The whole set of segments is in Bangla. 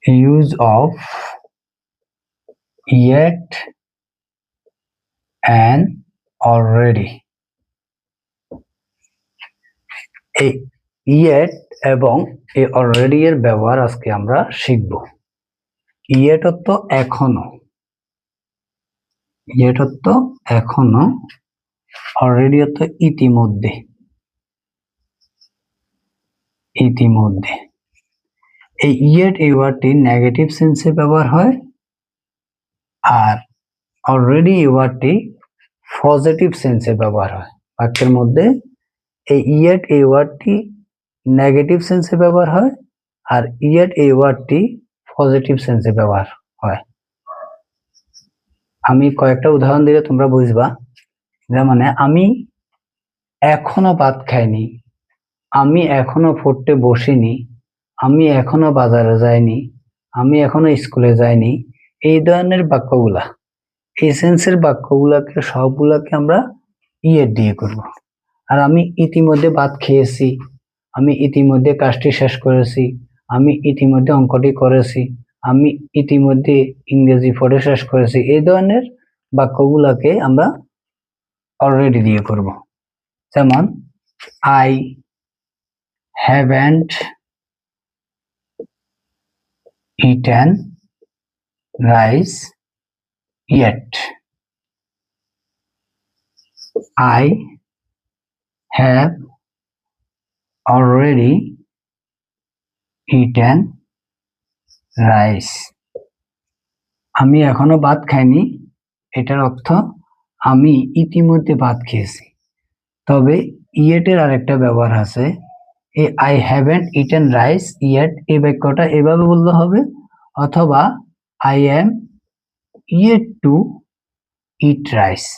use of yet and already. এই yet এবং এই already এর ব্যবহার আজকে আমরা শিখব। yet অর্থ এখনো, yet অর্থ এখনো, already অর্থ ইতিমধ্যে, ইতিমধ্যে। এই yet এই ওয়ার্ডটি নেগেটিভ সেন্সে ব্যবহার হয় আর already এই ওয়ার্ডটি পজিটিভ সেন্সে ব্যবহার হয়। বাক্যের মধ্যে এই yet এই ওয়ার্ডটি নেগেটিভ সেন্সে ব্যবহার হয় আর yet এই ওয়ার্ডটি পজিটিভ সেন্সে ব্যবহার হয়। আমি কয়েকটা উদাহরণ দিলে তোমরা বুঝবা। যেমন আমি এখনো ভাত খাইনি, আমি এখনো পড়তে বসিনি, আমি এখনো বাজারে যাইনি, আমি এখনো স্কুলে যাইনি, এই ধরনের বাক্যগুলা, এই সেন্সের বাক্যগুলাকে সবগুলাকে আমরা yet দিয়ে করব। আর আমি ইতিমধ্যে ভাত খেয়েছি, আমি ইতিমধ্যে কাজটি শেষ করেছি, আমি ইতিমধ্যে অঙ্কটি করেছি, আমি ইতিমধ্যে ইংরেজি পড়ে শেষ করেছি, এই ধরনের বাক্যগুলোকে আমরা অলরেডি দিয়ে করব। যেমন I haven't eaten rice yet. I have already eaten rice. আমি এখনো ভাত খাইনি, এটার অর্থ আমি ইতিমধ্যে ভাত খেয়েছি। তবে yet এর আরেকটা ব্যবহার আছে, এই I haven't eaten rice yet এই বাক্যটা এভাবে বললে হবে, অথবা I am yet to eat rice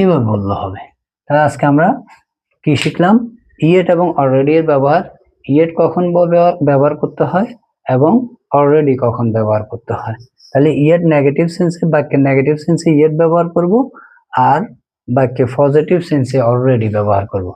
এভাবে বললে হবে। তাহলে আজকে আমরা কি শিখলাম? yet এবং already এর ব্যবহার, yet কখন ব্যবহার করতে হয় এবং already কখন ব্যবহার করতে হয়। তাহলে yet নেগেটিভ সেন্সে, বাক্যে নেগেটিভ সেন্সে yet ব্যবহার করব আর বাক্যে পজিটিভ সেন্সে already ব্যবহার করব।